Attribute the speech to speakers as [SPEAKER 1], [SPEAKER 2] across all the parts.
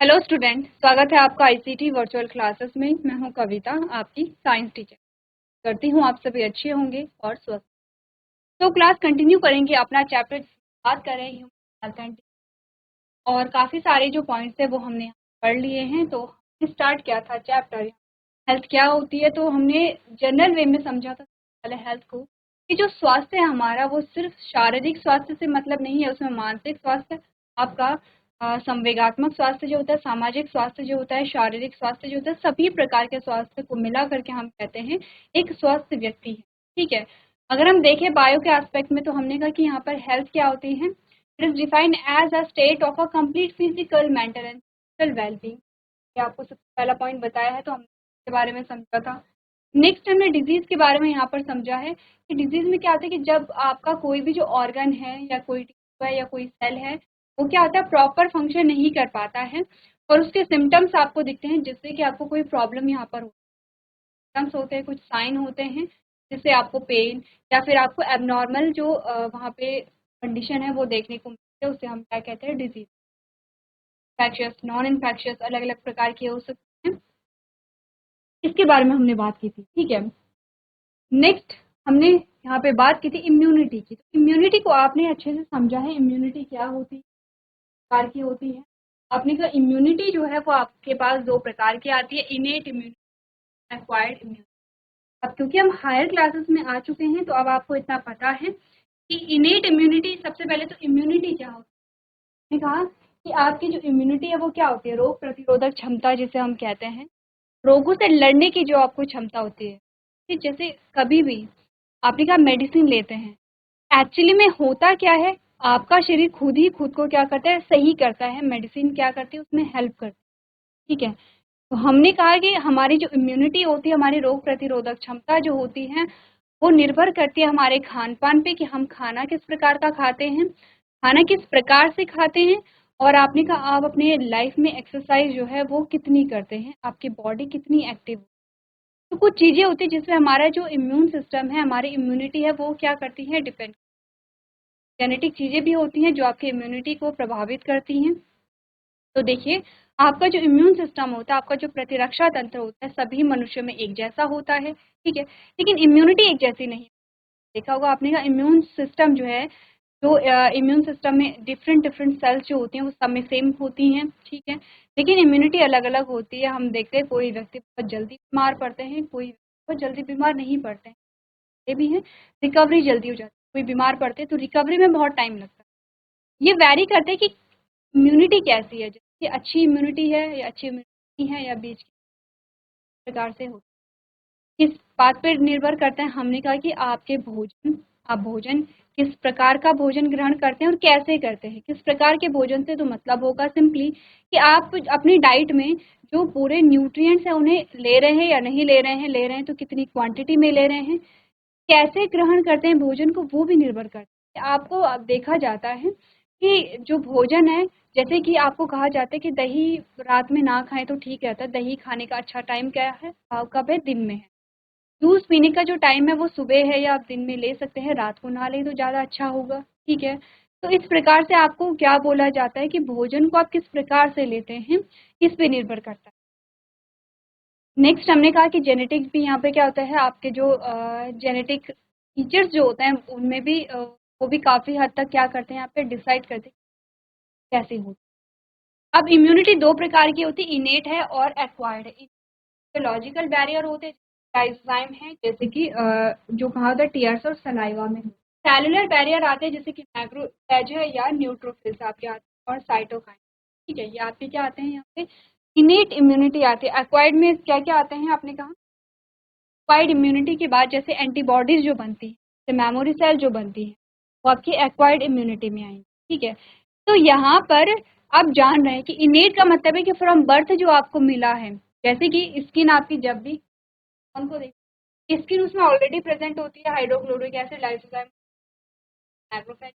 [SPEAKER 1] Hello student, स्वागत है आपका आईसीटी वर्चुअल क्लासेस में। मैं हूं कविता, आपकी साइंस टीचर। करती हूं आप सभी अच्छे होंगे और स्वस्थ। तो क्लास कंटिन्यू करेंगे, अपना चैप्टर बात कर रहे हैं ह्यूमन हेल्थ एंड, और काफ़ी सारे जो पॉइंट्स थे वो हमने पढ़ लिए हैं। तो हमने स्टार्ट किया था चैप्टर हेल्थ क्या होती है। तो हमने जनरल वे में समझा था पहले हेल्थ को, कि जो स्वास्थ्य है हमारा वो सिर्फ शारीरिक स्वास्थ्य से मतलब नहीं है, उसमें मानसिक स्वास्थ्य आपका, संवेगात्मक स्वास्थ्य जो होता है, सामाजिक स्वास्थ्य जो होता है, शारीरिक स्वास्थ्य जो होता है, सभी प्रकार के स्वास्थ्य को मिला करके हम कहते हैं एक स्वस्थ व्यक्ति है। ठीक है। अगर हम देखें बायो के एस्पेक्ट में, तो हमने कहा कि यहाँ पर हेल्थ क्या होती है। It is defined as a state of a complete physical, mental and social wellbeing. ये आपको सबसे पहला पॉइंट बताया है, तो हम इसके बारे में समझा था। नेक्स्ट हमने डिजीज के बारे में यहाँ पर समझा है कि डिजीज में क्या होता है कि जब आपका कोई भी जो ऑर्गन है या कोई टिश्यू है या कोई सेल है, वो क्या होता है, प्रॉपर फंक्शन नहीं कर पाता है और उसके सिम्टम्स आपको दिखते हैं, जिससे कि आपको कोई प्रॉब्लम यहाँ पर सिम्टम्स होते हैं, कुछ साइन होते हैं, जिससे आपको पेन या फिर आपको एबनॉर्मल जो वहाँ पे कंडीशन है वो देखने को मिलती है। उसे हम क्या कहते हैं, डिजीज। इन्फेक्शियस, नॉन इन्फेक्शियस, अलग अलग प्रकार के हो सकते हैं। इसके बारे में हमने बात की थी। ठीक है। नेक्स्ट हमने यहाँ पे बात की थी इम्यूनिटी की। तो इम्यूनिटी को आपने अच्छे से समझा है, इम्यूनिटी क्या होती है, प्रकार की होती है। आपने कहा इम्यूनिटी जो है वो आपके पास दो प्रकार की आती है, इनेट इम्यूनिटी, एक्वायर्ड इम्यूनिटी। अब क्योंकि हम हायर क्लासेस में आ चुके हैं, तो अब आपको इतना पता है कि इनेट इम्यूनिटी, सबसे पहले तो इम्यूनिटी क्या होती है। मैंने कहा कि आपकी जो इम्यूनिटी है वो क्या होती है, रोग प्रतिरोधक क्षमता जिसे हम कहते हैं, रोगों से लड़ने की जो आपको क्षमता होती है। कि जैसे कभी भी आपने कहा मेडिसिन लेते हैं, एक्चुअली में होता क्या है, आपका शरीर खुद ही खुद को क्या करता है, सही करता है। मेडिसिन क्या करती है, उसमें हेल्प करती है। ठीक है। तो हमने कहा कि हमारी जो इम्यूनिटी होती है, हमारी रोग प्रतिरोधक क्षमता जो होती है, वो निर्भर करती है हमारे खान पान पे, कि हम खाना किस प्रकार का खाते हैं, खाना किस प्रकार से खाते हैं। और आपने कहा आप अपने लाइफ में एक्सरसाइज जो है वो कितनी करते हैं, आपकी बॉडी कितनी एक्टिव। तो कुछ चीज़ें होती हैं जिसमें हमारा जो इम्यून सिस्टम है, हमारी इम्यूनिटी है, वो क्या करती है, डिपेंड। जेनेटिक चीज़ें भी होती हैं जो आपकी इम्यूनिटी को प्रभावित करती हैं। तो देखिए, आपका जो इम्यून सिस्टम होता है, आपका जो प्रतिरक्षा तंत्र होता है, सभी मनुष्यों में एक जैसा होता है। ठीक है। लेकिन इम्यूनिटी एक जैसी नहीं। देखा होगा आपने, का इम्यून सिस्टम जो है, जो इम्यून सिस्टम में डिफरेंट डिफरेंट सेल्स जो होती हैं वो सब में सेम होती हैं। ठीक है। लेकिन इम्यूनिटी अलग अलग होती है। हम देखते हैं कोई व्यक्ति बहुत जल्दी बीमार पड़ते हैं, कोई बहुत जल्दी बीमार नहीं पड़ते हैं। ये भी है, रिकवरी जल्दी हो जाती है। कोई बीमार पड़ते हैं तो रिकवरी में बहुत टाइम लगता है। ये वैरी करते हैं कि इम्यूनिटी कैसी है, जैसे अच्छी इम्यूनिटी है या अच्छी इम्यूनिटी है या बीच की प्रकार से होती है। किस बात पर निर्भर करता है, हमने कहा कि आपके भोजन, आप भोजन किस प्रकार का भोजन ग्रहण करते हैं और कैसे करते हैं। किस प्रकार के भोजन से तो मतलब होगा सिंपली कि आप अपनी डाइट में जो पूरे न्यूट्रिएंट्स हैं उन्हें ले रहे हैं या नहीं ले रहे हैं तो कितनी क्वांटिटी में ले रहे हैं, कैसे ग्रहण करते हैं भोजन को, वो भी निर्भर करता है। आपको अब देखा जाता है कि जो भोजन है, जैसे कि आपको कहा जाता है कि दही रात में ना खाएं तो ठीक रहता है। दही खाने का अच्छा टाइम क्या है, कब है, दिन में है। जूस पीने का जो टाइम है वो सुबह है या आप दिन में ले सकते हैं, रात को ना लें तो ज़्यादा अच्छा होगा। ठीक है। तो इस प्रकार से आपको क्या बोला जाता है कि भोजन को आप किस प्रकार से लेते हैं, इस पे निर्भर करता है। नेक्स्ट हमने कहा कि जेनेटिक्स भी यहाँ पे क्या होता है, आपके जो जेनेटिक फीचर्स जो होते हैं उनमें भी वो भी काफ़ी हद तक क्या करते हैं, यहाँ पे डिसाइड करते हैं कैसे होती है। अब इम्यूनिटी दो प्रकार की होती है, इनेट है और एक्वायर्ड है। लॉजिकल बैरियर होते हैं, लाइसोजाइम है, जैसे कि जो कहा होता है टीयर्स और सलाइवा में। सेलुलर बैरियर आते हैं जैसे कि मैक्रोफेज है या न्यूट्रोफिल्स आपके आते हैं, और साइटोकाइन। ठीक है, ये आपके क्या आते हैं यहाँ पे, इनेट इम्यूनिटी आती है। एक्वायर्ड में क्या क्या आते हैं आपने कहा, एक्वायर्ड इम्यूनिटी के बाद जैसे एंटीबॉडीज जो बनती है, जैसे मेमोरी सेल जो बनती है, वो आपकी एक्वायर्ड इम्यूनिटी में आएंगी। ठीक है। तो यहाँ पर आप जान रहे हैं कि इनेट का मतलब है कि फ्रॉम बर्थ जो आपको मिला है, जैसे कि स्किन आपकी जब भी उनको देख, स्किन उसमें ऑलरेडी प्रेजेंट होती है, हाइड्रोक्लोरिक एसिड, लाइसोजाइम, मैक्रोफेज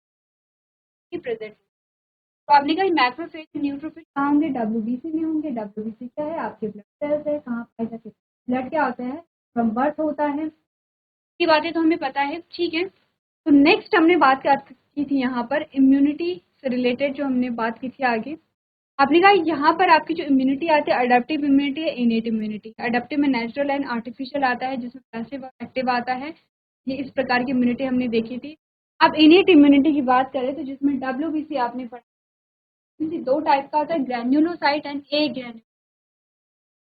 [SPEAKER 1] की प्रेजेंट। तो आपने कहा मैक्रोफेज, न्यूट्रोफिल कहाँ होंगे, डब्ल्यूबीसी में होंगे। डब्ल्यूबीसी क्या है, आपके ब्लड सेल्स है। कहाँ पाए जाते हैं, ब्लड क्या होता है, फ्रॉम बर्थ होता है। ये बातें तो हमें पता है। ठीक है। तो नेक्स्ट हमने बात की थी यहाँ पर इम्यूनिटी से रिलेटेड, जो हमने बात की थी आगे, आपने कहा यहाँ पर आपकी जो इम्यूनिटी आती है अडेप्टिव इम्यूनिटी है इनेट इम्यूनिटी। अडेप्टिव में नेचुरल एंड आर्टिफिशियल आता है, जिसमें पैसिव और एक्टिव आता है। ये इस प्रकार की इम्यूनिटी हमने देखी थी। अब इनेट इम्यूनिटी की बात करें तो जिसमें WBC आपने पढ़ा, दो टाइप का होता है, ग्रैन्युलोसाइट एंड ए ग्रैन्युलोसाइट।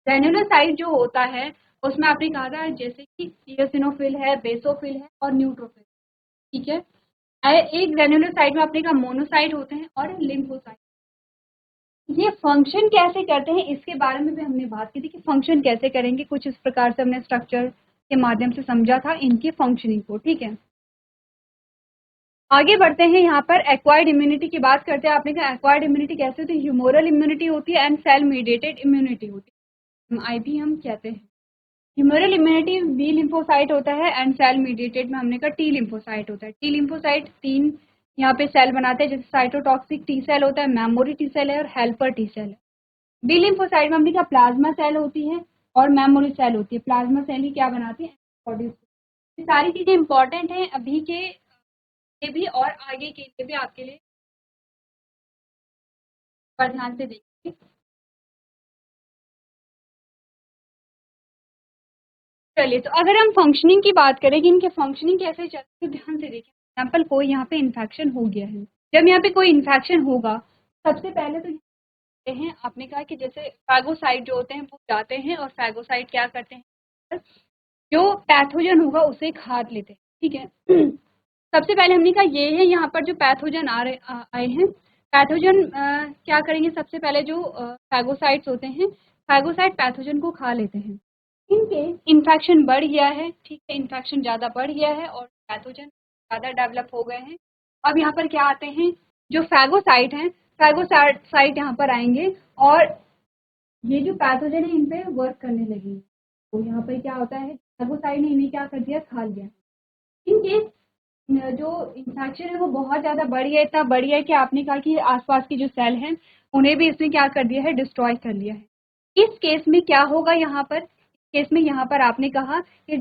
[SPEAKER 1] ग्रैन्युलोसाइट जो होता है उसमें आपने कहा था जैसे कि इयोसिनोफिल है, बेसोफिल है और न्यूट्रोफिल, ठीक है। एक ग्रैन्युलोसाइट में आपने कहा मोनोसाइट होते हैं और लिम्फोसाइट। ये फंक्शन कैसे करते हैं इसके बारे में भी हमने बात की थी कि फंक्शन कैसे करेंगे, कुछ इस प्रकार से हमने स्ट्रक्चर के माध्यम से समझा था इनकी फंक्शनिंग को, ठीक है। आगे बढ़ते हैं, यहाँ पर एक्वायर्ड इम्यूनिटी की बात करते हैं। आपने कहा एक्वायर्ड इम्यूनिटी कैसे होती है, ह्यूमोरल इम्यूनिटी होती है एंड सेल मीडिएटेड इम्यूनिटी होती है, IBM कहते हैं। ह्यूमरल इम्यूनिटी बी लिम्फोसाइट होता है एंड सेल मीडिएटेड में हमने कहा टी लिम्फोसाइट होता है। टी लिम्फोसाइट 3 यहाँ पे सेल बनाते हैं, जैसे साइटोटॉक्सिक टी सेल होता है, मेमोरी टी सेल है और हेल्पर टी सेल है। बी लिम्फोसाइट में हमने कहा प्लाज्मा सेल होती है और मेमोरी सेल होती है। प्लाज्मा सेल ही क्या बनाती है, एंटीबॉडीज। ये सारी चीजें इंपॉर्टेंट हैं अभी के लिए भी और आगे के लिए भी आपके लिए, पर ध्यान से देखिए। चलिए, तो अगर हम फंक्शनिंग की बात करें कि इनके फंक्शनिंग कैसे चलती है, तो ध्यान से देखिए। एग्जाम्पल कोई यहाँ पे इन्फेक्शन हो गया है, जब यहाँ पे कोई इन्फेक्शन होगा सबसे पहले तो हैं, आपने कहा कि जैसे फैगोसाइट जो होते हैं वो जाते हैं और फैगोसाइट क्या करते हैं, जो पैथोजन होगा उसे खा लेते हैं, ठीक है। सबसे पहले हमने कहा ये है यहाँ पर जो पैथोजन आए हैं, पैथोजन क्या करेंगे, सबसे पहले जो फैगोसाइट्स होते हैं, फैगोसाइट पैथोजन को खा लेते हैं। इनके इन्फेक्शन बढ़ गया है, ठीक है, इन्फेक्शन ज़्यादा बढ़ गया है और पैथोजन ज़्यादा डेवलप हो गए हैं। अब यहाँ पर क्या आते हैं, जो फैगोसाइट हैं, फैगोसाइट यहाँ पर आएंगे और ये जो पैथोजन है इन पे वर्क करने लगेंगे। तो यहाँ पर क्या होता है, फैगोसाइट ने इन्हें क्या कर दिया, खा लिया। इनके जो इन्फेक्शन है वो बहुत ज़्यादा बढ़ गया, इतना बढ़ गया कि आपने कहा कि आसपास की जो सेल हैं उन्हें भी इसने क्या कर दिया है, डिस्ट्रॉय कर लिया है। इस केस में क्या होगा, यहाँ पर केस में यहाँ पर आपने कहा कि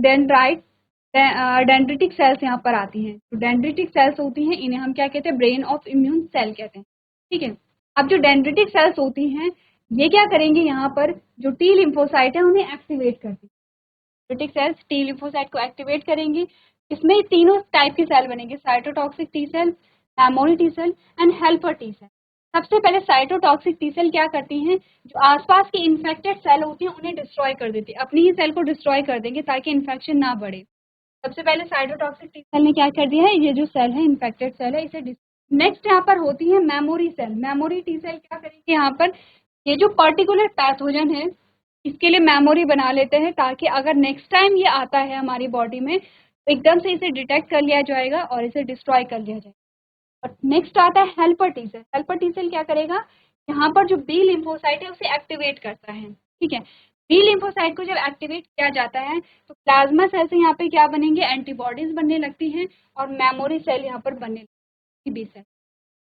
[SPEAKER 1] डेंड्रिटिक सेल्स यहाँ पर आती हैं। तो डेंड्रिटिक सेल्स होती हैं, इन्हें हम क्या कहते हैं, ब्रेन ऑफ इम्यून सेल कहते हैं, ठीक है। अब जो डेंड्रिटिक सेल्स होती हैं ये क्या करेंगे, यहाँ पर जो टी लिम्फोसाइट है उन्हें एक्टिवेट करती है। डेंड्रिटिक सेल्स टी लिम्फोसाइट को एक्टिवेट करेंगे। इसमें तीनों टाइप के सेल बनेंगे, cytotoxic T cell, memory T cell and helper T cell. सबसे पहले साइटोटॉक्सिक टी सेल क्या करती हैं, जो आसपास की इन्फेक्टेड सेल होती हैं उन्हें डिस्ट्रॉय कर देती है, अपनी ही सेल को डिस्ट्रॉय कर देंगे ताकि इन्फेक्शन ना बढ़े। सबसे पहले साइटोटॉक्सिक टी सेल ने क्या कर दिया है, ये जो सेल है इन्फेक्टेड सेल है इसे। नेक्स्ट यहाँ पर होती है memory cell. Memory T cell क्या करेंगे, यहाँ पर ये जो पर्टिकुलर पैथोजन है इसके लिए मेमोरी बना लेते हैं ताकि अगर नेक्स्ट टाइम ये आता है हमारी बॉडी में तो एकदम से इसे डिटेक्ट कर लिया जाएगा और इसे डिस्ट्रॉय कर लिया जाएगा। और नेक्स्ट आता है helper T cell. Helper T cell क्या करेगा, यहाँ पर जो बी लिम्फोसाइट है उसे एक्टिवेट करता है, ठीक है। बी लिम्फोसाइट को जब एक्टिवेट किया जाता है तो प्लाज्मा सेल से यहाँ पे क्या बनेंगे, एंटीबॉडीज बनने लगती हैं और मेमोरी सेल यहाँ पर बनने लगती है, बी सेल।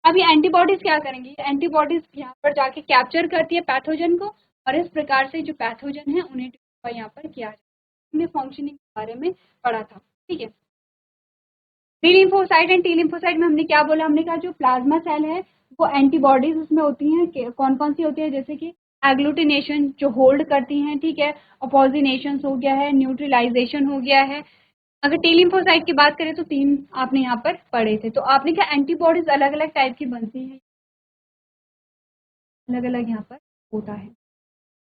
[SPEAKER 1] अब ये एंटीबॉडीज क्या करेंगी, एंटीबॉडीज यहाँ पर जाके कैप्चर करती है पैथोजन को और इस प्रकार से जो पैथोजन है उन्हें यहाँ पर किया जाता है। हमने फंक्शनिंग के बारे में पढ़ा था, ठीक है। B lymphocyte and T lymphocyte में हमने क्या बोला, हमने कहा जो प्लाज्मा सेल है वो एंटीबॉडीज उसमें होती हैं, कौन कौन सी होती है, जैसे कि एग्लूटिनेशन जो होल्ड करती हैं, ठीक है, अपोजिनेशन हो गया है, न्यूट्रलाइजेशन हो गया है। अगर टी लिम्फोसाइट की बात करें तो 3 आपने यहाँ पर पढ़े थे। तो आपने क्या एंटीबॉडीज अलग अलग टाइप की बनती हैं, अलग अलग यहाँ पर होता है।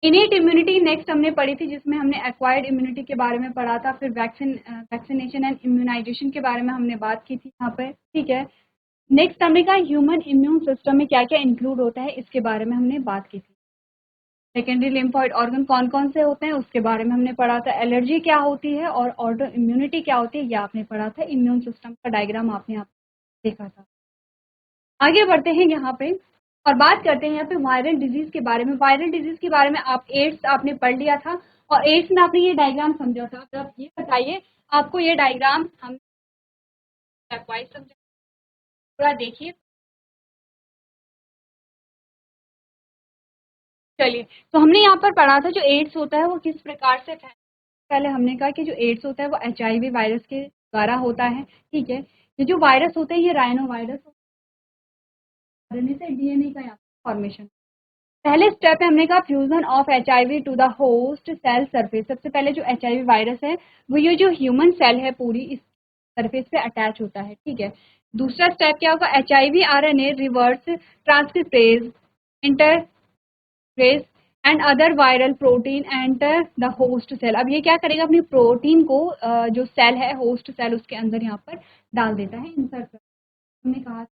[SPEAKER 1] इनेट इम्यूनिटी नेक्स्ट हमने पढ़ी थी जिसमें हमने एक्वायर्ड इम्यूनिटी के बारे में पढ़ा था, फिर वैक्सीनेशन एंड इम्यूनाइजेशन के बारे में हमने बात की थी यहाँ पर, ठीक है। नेक्स्ट हमने कहा ह्यूमन इम्यून सिस्टम में क्या क्या इंक्लूड होता है इसके बारे में हमने बात की थी। सेकेंडरी लिम्फॉइड ऑर्गन कौन कौन से होते हैं उसके बारे में हमने पढ़ा था। एलर्जी क्या होती है और ऑटो इम्यूनिटी क्या होती है ये आपने पढ़ा था। इम्यून सिस्टम का डायग्राम आपने यहाँ देखा था। आगे बढ़ते हैं यहाँ पे और बात करते हैं यहाँ पे वायरल डिजीज के बारे में। वायरल डिजीज के बारे में आप एड्स आपने पढ़ लिया था और एड्स में आपने ये डायग्राम समझा था। तो आप ये बताइए आपको ये डायग्राम हम समझा, थोड़ा देखिए। चलिए, तो हमने यहाँ पर पढ़ा था जो एड्स होता है वो किस प्रकार से फैलता है। पहले हमने कहा कि जो एड्स होता है वो HIV वायरस के द्वारा होता है, ठीक है। ये जो वायरस होते हैं ये राइनो वायरस से DNA का यहाँ फॉर्मेशन, पहले स्टेप में हमने कहा fusion of HIV to the host cell surface. सबसे पहले जो HIV वायरस है वो ये जो ह्यूमन सेल है पूरी इस सरफेस पे अटैच होता है, ठीक है। दूसरा स्टेप क्या होगा, HIV RNA reverse transcriptase interface and other viral protein enter the host cell. अब ये क्या करेगा, अपनी प्रोटीन को जो सेल है होस्ट सेल उसके अंदर यहाँ पर डाल देता है, इंसर्ट कर। हमने कहा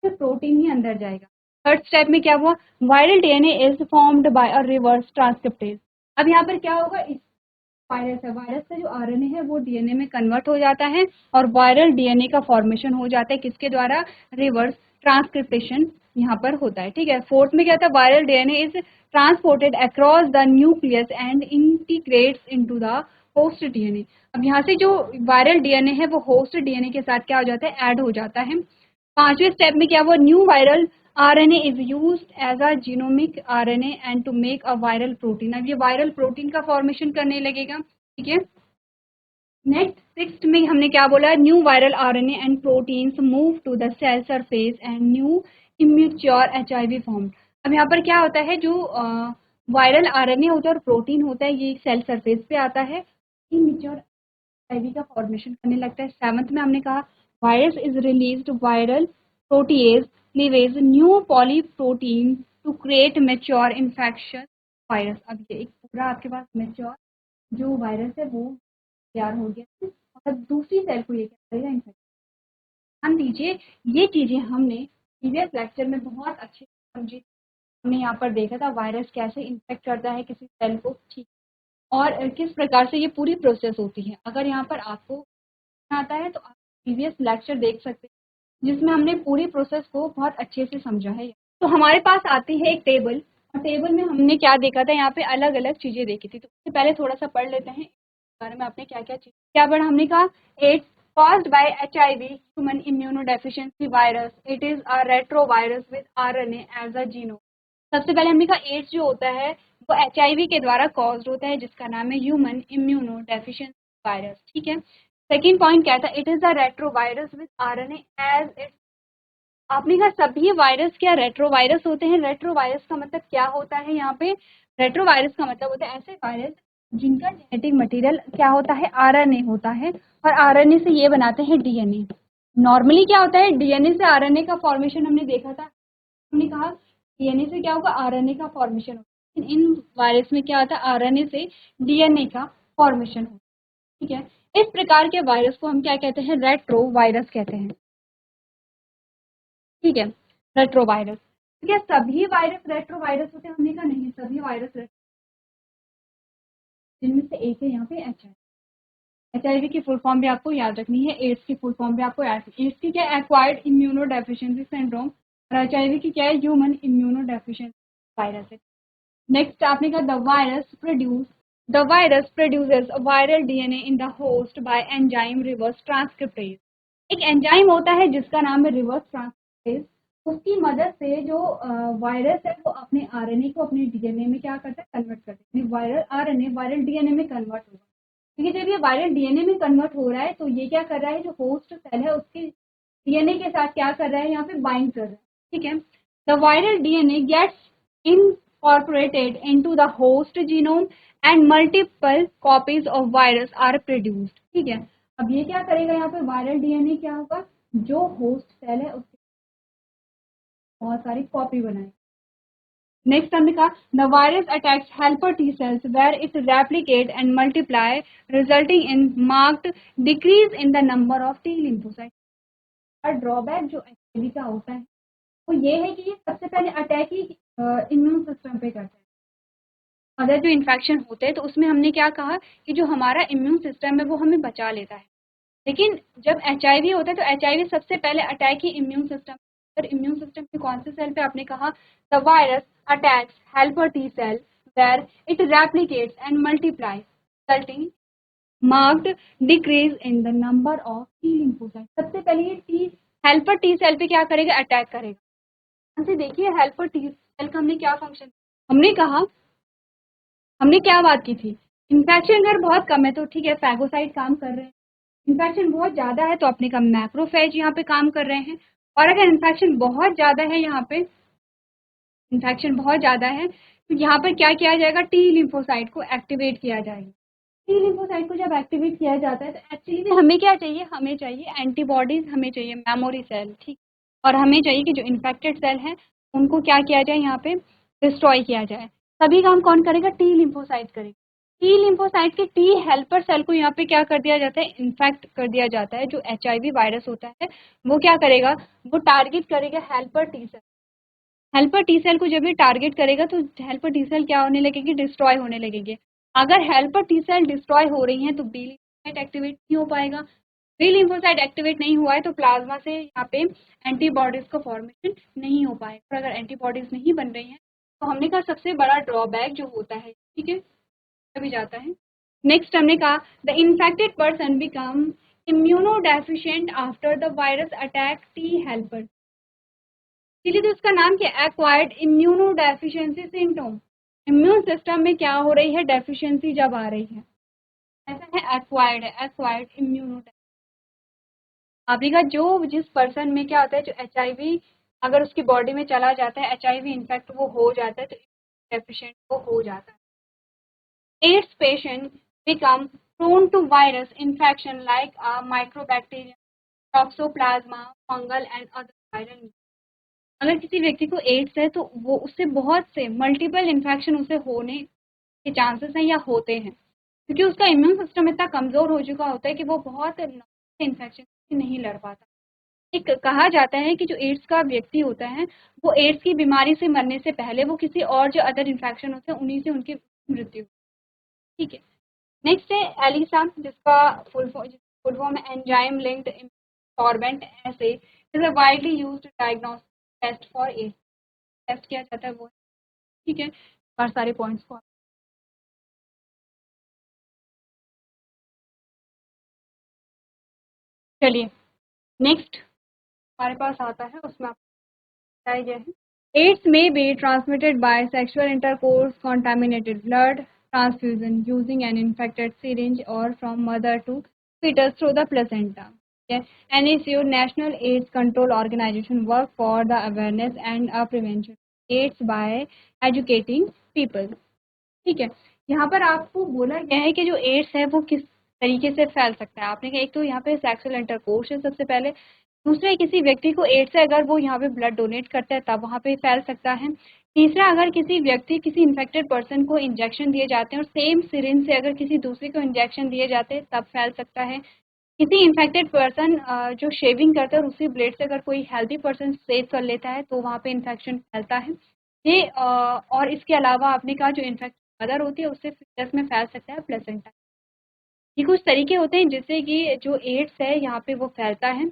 [SPEAKER 1] प्रोटीन ही अंदर जाएगा। थर्ड स्टेप में क्या हुआ, viral DNA is formed by a reverse transcriptase. अब यहाँ पर क्या होगा, इस वायरस है, वायरस का जो RNA है वो DNA में कन्वर्ट हो जाता है और वायरल DNA का फॉर्मेशन हो जाता है, किसके द्वारा, रिवर्स ट्रांसक्रिप्टेशन यहाँ पर होता है, ठीक है। फोर्थ में क्या था, viral DNA is transported across the nucleus and integrates into the host DNA। अब यहाँ से जो वायरल DNA है वो होस्ट DNA के साथ क्या हो जाता है, ऐड हो जाता है। पांचवें स्टेप में क्या हुआ, new viral RNA is used as a genomic RNA and to make a viral protein. अब ये वायरल प्रोटीन का फॉर्मेशन करने लगेगा, ठीक है। नेक्स्ट सिक्स्थ में हमने क्या बोला, new viral RNA and proteins move to the cell surface and new immature HIV form. अब यहाँ पर क्या होता है, जो वायरल RNA होता है और प्रोटीन होता है ये सेल सरफेस पे आता है, इम्यूच्योर HIV का फॉर्मेशन करने लगता है। सेवंथ में हमने कहा virus is released viral protease cleavage new polyprotein to create mature infection virus. अब ये एक पूरा आपके पास मैच्योर जो वायरस है वो तैयार हो गया और दूसरी सेल को ये क्या करेगा, इन्फेक्ट। ध्यान दीजिए, ये चीजें हमने प्रीवियस लेक्चर में बहुत अच्छे से समझी। हमने यहाँ पर देखा था वायरस कैसे इन्फेक्ट करता है किसी सेल को, ठीक, और किस प्रकार से ये पूरी प्रोसेस होती है। अगर यहाँ पर आपको आता है तो आप प्रीवियस लेक्चर देख सकते हैं जिसमें हमने पूरी प्रोसेस को बहुत अच्छे से समझा है। तो हमारे पास आती है एक टेबल और टेबल में हमने क्या देखा था, यहाँ पे अलग अलग चीजें देखी थी। तो उससे पहले थोड़ा सा पढ़ लेते हैं बारे में आपने क्या क्या चीज क्या पढ़ा। हमने कहा ads caused by HIV human immunodeficiency virus, it is a retrovirus with RNA as a genome। सबसे पहले हमने कहा एड्स जो होता है वो HIV के द्वारा कॉज्ड होता है जिसका नाम है ह्यूमन इम्यूनोडेफिशिएंसी वायरस, ठीक है। सेकेंड पॉइंट क्या था, it is a retrovirus with RNA as its. आपने कहा सभी वायरस क्या रेट्रोवायरस होते हैं। रेट्रोवायरस का मतलब क्या होता है, यहाँ पे रेट्रोवायरस का मतलब होता है ऐसे वायरस जिनका जेनेटिक मटेरियल क्या होता है, RNA होता है और RNA से ये बनाते हैं DNA। नॉर्मली क्या होता है, DNA से RNA का फॉर्मेशन हमने देखा था, हमने कहा DNA से क्या होगा, RNA का फॉर्मेशन होगा, लेकिन इन वायरस में क्या होता है, RNA से DNA का फॉर्मेशन होता है, ठीक है। इस प्रकार के वायरस को हम क्या कहते हैं, रेट्रो वायरस कहते हैं, ठीक है, रेट्रो वायरस। तो क्या सभी वायरस रेट्रो वायरस होते हैं, हमने कहा नहीं, सभी वायरस जिनमें से एक है यहाँ पे HIV की फुल फॉर्म भी आपको याद रखनी है, एड्स की फुल फॉर्म भी आपको याद, एड्स की क्या, एक्वायर्ड इम्यूनो डेफिशिएंसी सिंड्रोम, और HIV की क्या है, ह्यूमन इम्यूनो डेफिशिएंसी वायरस है। नेक्स्ट आपने कहा the virus produces viral DNA in the host bye enzyme reverse transcriptase. एक एंजाइम होता है जिसका नाम है रिवर्स ट्रांसक्रिप्टेज, उसकी मदद से जो वायरस है वो अपने RNA को अपने DNA में क्या करता है, कन्वर्ट करता है। वायरल RNA वायरल DNA में कन्वर्ट होगा, ठीक है। जब ये वायरल DNA में कन्वर्ट हो रहा है तो ये क्या कर रहा है, जो होस्ट सेल है उसके DNA के साथ क्या कर रहा है, यहाँ पे बाइंड कर रहा है, ठीक है। The viral DNA gets incorporated into the host genome and multiple copies of virus are produced, ठीक है। अब ये क्या करेगा, यहाँ पे वायरल DNA क्या होगा, जो होस्ट सेल है उसकी बहुत सारी कॉपी बनाए। नेक्स्ट हमने कहा the virus attacks helper T cells where it replicate and multiply resulting in marked decrease in the number of T lymphocyte. और ड्रॉबैक जो HIV का होता है वो ये है कि ये सबसे पहले अटैक ही इम्यून सिस्टम पे करता है। अदर जो इन्फेक्शन होते हैं तो उसमें हमने क्या कहा कि जो हमारा इम्यून सिस्टम है वो हमें बचा लेता है, लेकिन जब HIV होता है तो HIV सबसे पहले अटैक ही इम्यून सिस्टम। पर इम्यून सिस्टम के कौन से सेल पे, आपने कहा the virus attacks helper T cell where it replicates and multiply resulting marked decrease in the number of T lymphocyte. सबसे पहले ये टी हेल्पर टी सेल पे क्या करेगा, अटैक करेगा। देखिए हेल्पर टी सेल का हमने क्या फंक्शन, हमने कहा, हमने क्या बात की थी, इन्फेक्शन अगर बहुत कम है तो ठीक है फैगोसाइट काम कर रहे हैं, इन्फेक्शन बहुत ज़्यादा है तो अपने का मैक्रोफेज यहाँ पे काम कर रहे हैं, और अगर इन्फेक्शन बहुत ज़्यादा है यहाँ पे इन्फेक्शन बहुत ज़्यादा है, तो यहाँ पर क्या किया जाएगा, टी लिम्फोसाइट को एक्टिवेट किया जाएगा। टी लिम्फोसाइट को जब एक्टिवेट किया जाता है तो एक्चुअली में हमें क्या चाहिए, हमें चाहिए एंटीबॉडीज, हमें चाहिए मेमोरी सेल, ठीक। और हमें चाहिए कि जो इन्फेक्टेड सेल हैं उनको क्या किया जाए, यहाँ पे डिस्ट्रॉय किया जाए। सभी काम कौन करेगा, टी लिम्फोसाइट करेगा। टी लिम्फोसाइट के टी हेल्पर सेल को यहाँ पे क्या कर दिया जाता है, इन्फेक्ट कर दिया जाता है। जो HIV वायरस होता है वो क्या करेगा, वो टारगेट करेगा helper T cell. Helper T cell को जब ये टारगेट करेगा तो हेल्पर टी सेल क्या होने लगेगी, डिस्ट्रॉय होने लगेंगे। अगर हेल्पर टी सेल डिस्ट्रॉय हो रही हैं तो बी लिम्फोसाइट एक्टिवेट नहीं हो पाएगा। बी लिम्फोसाइट एक्टिवेट नहीं हुआ है तो प्लाज्मा से यहाँ पे एंटीबॉडीज का फॉर्मेशन नहीं हो पाएगा। और अगर एंटीबॉडीज नहीं बन रही हैं तो हमने कहा सबसे बड़ा ड्रॉबैक जो होता है, ठीक है, अभी जाता है। नेक्स्ट हमने कहा the infected person become immunodeficient after the virus attack T helper. इसीलिए तो उसका नाम क्या, acquired immunodeficiency syndrome. Immune system में क्या हो रही है, डेफिशिएंसी जब आ रही है, ऐसा है, एक्वायर्ड है, एक्वायर्ड इम्यूनोडेफिशिएंसी। आपने कहा जो जिस पर्सन में क्या होता है, जो HIV अगर उसकी बॉडी में चला जाता है, HIV इन्फेक्ट वो हो जाता है तो डेफिशिएंट वो हो जाता है। AIDS patient become prone to virus infection like mycobacterium, toxoplasma, fungal and other viral. अगर किसी व्यक्ति को एड्स है तो वो उससे बहुत से मल्टीपल इन्फेक्शन उसे होने के चांसेस हैं या होते हैं, क्योंकि उसका इम्यून सिस्टम इतना कमज़ोर हो चुका होता है कि वो बहुत इन्फेक्शन से नहीं लड़ पाता। एक कहा जाता है कि जो एड्स का व्यक्ति होता है वो एड्स की बीमारी से मरने से पहले वो किसी और जो अदर इन्फेक्शन होते हैं उन्हीं से उनकी मृत्यु, ठीक है। नेक्स्ट है एलिसा, जिसका फुल फॉर्म है enzyme linked immunosorbent assay, is a widely used diagnostic test for AIDS. Test किया जाता है वो, ठीक है। और सारे पॉइंट्स को चलिए नेक्स्ट हमारे पास आता है, उसमें आप बताया गया है AIDS may be transmitted by sexual intercourse, contaminated blood transfusion using an infected syringe or from mother to fetus through the placenta. Okay. NACO National AIDS Control Organization work for the awareness and prevention AIDS by educating people. ठीक है, यहाँ पर आपको बोला गया है कि जो एड्स है वो किस तरीके से फैल सकता है। आपने कहा एक तो यहाँ पे सेक्सुअल इंटरकोर्स है सबसे पहले, दूसरा किसी व्यक्ति को एड्स है अगर वो यहाँ पे ब्लड डोनेट करता है तब वहाँ पे फैल सकता है। तीसरा अगर किसी व्यक्ति किसी इन्फेक्टेड पर्सन को इंजेक्शन दिए जाते हैं और सेम सिरिंज से अगर किसी दूसरे को इंजेक्शन दिए जाते हैं तब फैल सकता है। किसी इन्फेक्टेड पर्सन जो शेविंग करता है और उसी ब्लेड से अगर कोई हेल्दी पर्सन सेव कर लेता है तो वहाँ पे इन्फेक्शन फैलता है। ये और इसके अलावा आपने कहा जो इन्फेक्ट मदर होती है उससे फीटस में फैल सकता है प्लेसेंटा। ये कुछ तरीके होते हैं जिससे कि जो एड्स है यहाँ पे वो फैलता है।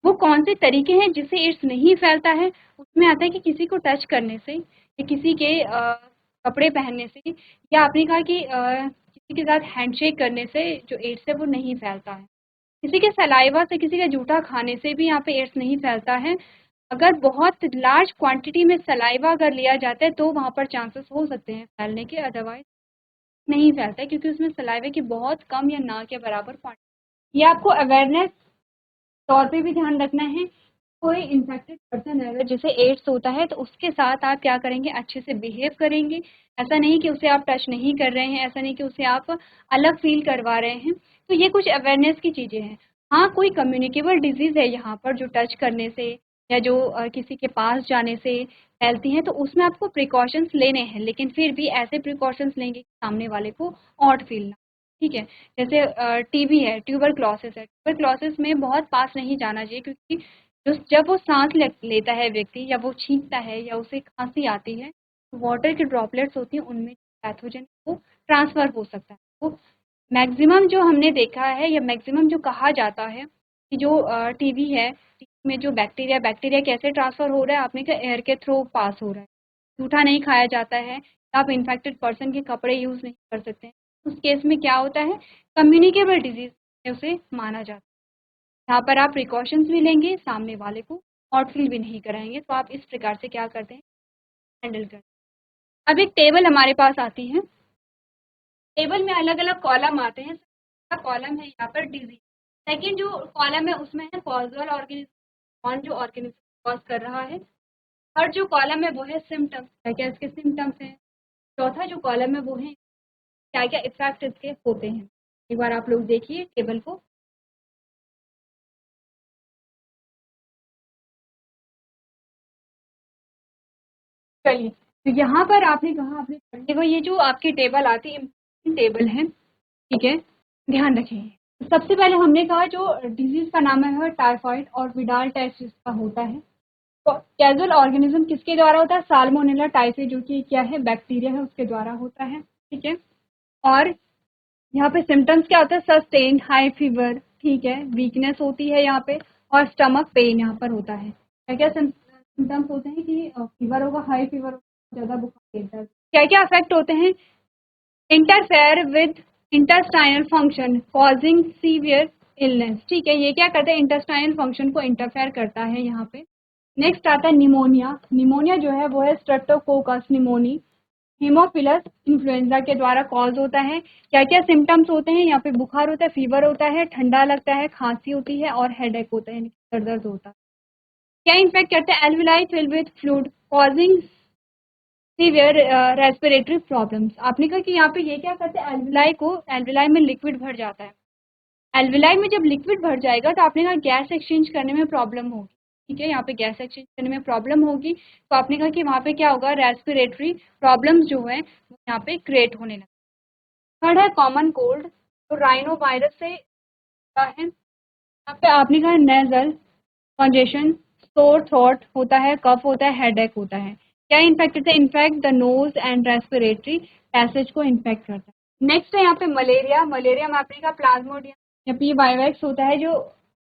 [SPEAKER 1] वो कौन से तरीके हैं जिससे एड्स नहीं फैलता है, उसमें आता है कि किसी को टच करने से या किसी के कपड़े पहनने से, या आपने कहा कि किसी के साथ हैंडशेक करने से जो एड्स है वो नहीं फैलता है। किसी के सलाइवा से, किसी का जूठा खाने से भी यहाँ पे एड्स नहीं फैलता है। अगर बहुत लार्ज क्वांटिटी में सलाइवा अगर लिया जाता है तो वहाँ पर चांसेस हो सकते हैं फैलने के, अदरवाइज नहीं फैलता है क्योंकि उसमें सलाइवा की बहुत कम या ना के बराबर क्वांटिटी। ये आपको अवेयरनेस तौर पे भी ध्यान रखना है। कोई इन्फेक्टेड पर्सन है अगर जिसे एड्स होता है तो उसके साथ आप क्या करेंगे, अच्छे से बिहेव करेंगे। ऐसा नहीं कि उसे आप टच नहीं कर रहे हैं, ऐसा नहीं कि उसे आप अलग फील करवा रहे हैं। तो ये कुछ अवेयरनेस की चीज़ें हैं। हाँ, कोई कम्युनिकेबल डिजीज़ है यहाँ पर जो टच करने से या जो किसी के पास जाने से फैलती हैं तो उसमें आपको प्रिकॉशंस लेने हैं, लेकिन फिर भी ऐसे प्रिकॉशंस लेंगे कि सामने वाले को ऑड फील ना, ठीक है। जैसे टीबी है, ट्यूबरक्लोसिस है, ट्यूबरक्लोसिस में बहुत पास नहीं जाना चाहिए क्योंकि जब वो सांस लेता है व्यक्ति या वो छींकता है या उसे खांसी आती है तो वाटर की ड्रॉपलेट्स होती हैं उनमें पैथोजन वो ट्रांसफ़र हो सकता है। तो मैक्सिमम जो हमने देखा है या मैक्सिमम जो कहा जाता है कि जो टीबी है, टीबी में जो बैक्टीरिया बैक्टीरिया कैसे ट्रांसफ़र हो रहा है, आपने कहा एयर के थ्रू पास हो रहा है। जूठा नहीं खाया जाता है, आप इन्फेक्टेड पर्सन के कपड़े यूज़ नहीं कर सकते हैं। उस केस में क्या होता है, कम्युनिकेबल डिजीज़ उसे माना जाता है। यहाँ पर आप प्रिकॉशंस भी लेंगे, सामने वाले को हॉट फील भी नहीं कराएंगे। तो आप इस प्रकार से क्या करते हैं, हैंडल करते हैं। अब एक टेबल हमारे पास आती है, टेबल में अलग अलग कॉलम आते हैं। कॉलम है यहाँ पर डिजीज, सेकेंड जो कॉलम है उसमें है कॉजल ऑर्गेनिज्म, कौन जो ऑर्गेनिज्म कॉज कर रहा है, और जो कॉलम है वो है सिम्टम्स, क्या क्या इसके सिम्टम्स हैं। चौथा जो कॉलम है वो है क्या क्या इफेक्ट इसके होते हैं। एक बार आप लोग देखिए टेबल को। चलिए, तो यहाँ पर आपने कहा आपने देखो ये जो आपकी टेबल आती है टेबल है, ठीक है, ध्यान रखें। सबसे पहले हमने कहा जो डिजीज का नाम है टाइफाइड और विडाल टेस्ट इसका होता है। तो कैजुअल ऑर्गेनिज्म किसके द्वारा होता है, साल्मोनेला टाइफी जो कि क्या है बैक्टीरिया है उसके द्वारा होता है, ठीक है। और यहाँ पे सिम्टम्स क्या होता है, सस्टेन हाई फीवर, ठीक है, वीकनेस होती है यहाँ पे, और स्टमक पेन यहाँ पर होता है। क्या क्या सिम्टम्स होते हैं कि फीवर होगा, हाई फीवर होगा, ज़्यादा बुखार, क्या क्या अफेक्ट होते हैं, interfere with intestinal function causing severe illness, ठीक है, ये क्या करता है इंटेस्टाइनल फंक्शन को इंटरफेयर करता है यहाँ पे। नेक्स्ट आता है निमोनिया। निमोनिया जो है वो है स्ट्रेप्टोकोकस निमोनी हीमोफिलस इन्फ्लुएंजा के द्वारा कॉज होता है। क्या क्या सिम्टम्स होते हैं यहाँ पे, बुखार होता है, फीवर होता है, ठंडा लगता है, खांसी होती है और हेडेक होता है, सर दर्द होता है। क्या इन्फेक्ट करते हैं, alveoli filled with fluid causing severe respiratory problems. आपने कहा कि यहाँ पे ये क्या करते हैं, एल्विलाई को, एल्विलाई में लिक्विड भर जाता है, एल्विलाई में जब लिक्विड भर जाएगा तो आपने कहा गैस एक्सचेंज करने में प्रॉब्लम होगी, ठीक है, यहाँ पे गैस एक्सचेंज करने में प्रॉब्लम होगी, तो आपने कहा कि वहाँ पे क्या होगा, रेस्पिरेटरी प्रॉब्लम्स जो है वो यहाँ पे क्रिएट होने लगे। थर्ड है कॉमन कोल्ड, तो राइनो वायरस से होता है। यहाँ पे आपने कहा नेजल कंजेशन, सोर थ्रोट होता है, कफ होता है, हेडेक होता है। क्या इन्फेक्ट करता है, infect the nose and respiratory passage को इन्फेक्ट करता है। नेक्स्ट है यहाँ पे मलेरिया। मलेरिया में आपने कहा प्लाज्मोडियम, यहाँ पे ये वायरस होता है जो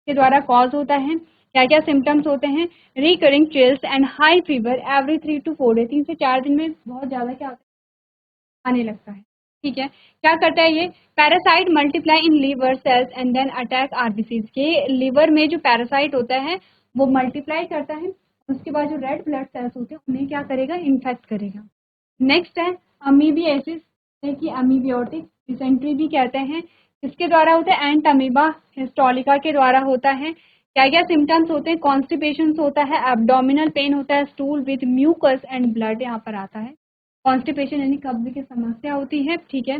[SPEAKER 1] के द्वारा कॉज होता है। क्या क्या सिम्टम्स होते हैं, recurring chills and high fever every 3 to 4 days, 3 से 4 दिन में बहुत ज़्यादा क्या होता है, आने लगता है, ठीक है। क्या करता है ये, parasite multiply in liver cells and then attack RBCs, के लीवर में जो पैरासाइट होता है वो मल्टीप्लाई करता है, उसके बाद जो रेड ब्लड सेल्स होते हैं उन्हें क्या करेगा, इन्फेक्ट करेगा। नेक्स्ट है अमीबियासिस, कि अमीबियोटिक डिसेंट्री भी कहते हैं, इसके द्वारा होता है, एंट अमीबा हिस्टोलिका के द्वारा होता है। क्या क्या सिम्टम्स होते हैं, कॉन्स्टिपेशन होता है, एब्डोमिनल पेन होता है, stool with mucus and blood यहाँ पर आता है। कॉन्स्टिपेशन यानी कब्ज की समस्या होती है, ठीक है।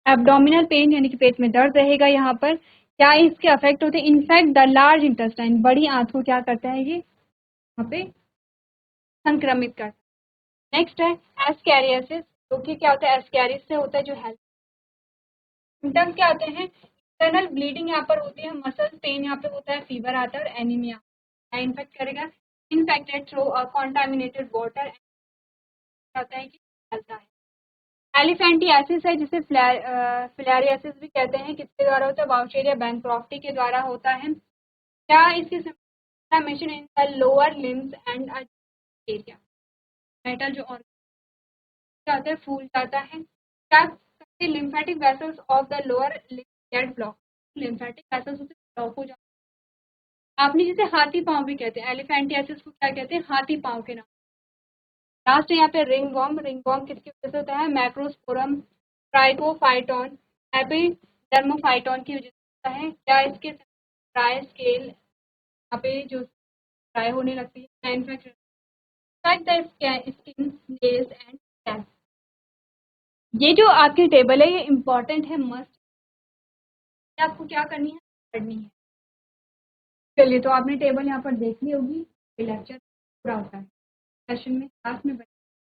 [SPEAKER 1] एब्डोमिनल पेन यानी कि पेट में दर्द रहेगा यहाँ पर। क्या इसके अफेक्ट होते हैं, इनफैक्ट द लार्ज इंटेस्टाइन, बड़ी आंत को क्या करता है ये यहाँ पे संक्रमित करता है। नेक्स्ट है एस्कैरियासिस, जो कि क्या होता है, एस्कैरिस से होता है जो हेल्थ। सिम्टम्स क्या होते हैं, इंटरनल ब्लीडिंग यहाँ पर होती है, मसल्स पेन यहाँ पे होता है, फीवर आता है और एनीमिया इन्फेक्ट करेगा। इन्फेक्टेड थ्रू कॉन्टामिनेटेड वाटर होता है कि फैलता है। एलिफेंटियासिस है जिसे फिलारियासिस भी कहते हैं, किसके द्वारा होता है, बाउचेरिया बैंक्रॉफ्टी के द्वारा होता है। क्या इसकी inflammation in the lower limbs and area, मेटल जो जाता है फूल जाता है। क्या lymphatic vessels of the lower gate block, lymphatic vessels block हो जाते हैं। आपने जिसे हाथी पांव भी कहते हैं, एलिफेंटियासिस को क्या कहते हैं, हाथी पांव के नाम। लास्ट है यहाँ पे रिंग वॉर्म। रिंग वॉर्म किसकी वजह से होता है, मैक्रोस्पोरम ट्राइकोफाइटोन एपिडर्मोफाइटोन की वजह से होता है। क्या इसके ड्राई स्केल यहाँ पे जो ड्राई होने लगती है, इन्फेक्शन स्किन नेल्स एंड कैल्स। ये जो आपकी टेबल है ये इम्पॉर्टेंट है, मस्ट आपको क्या करनी है, पढ़नी है। चलिए, तो आपने टेबल यहाँ पर देख ली होगी, लेक्चर पूरा होता है सेशन में, क्लास में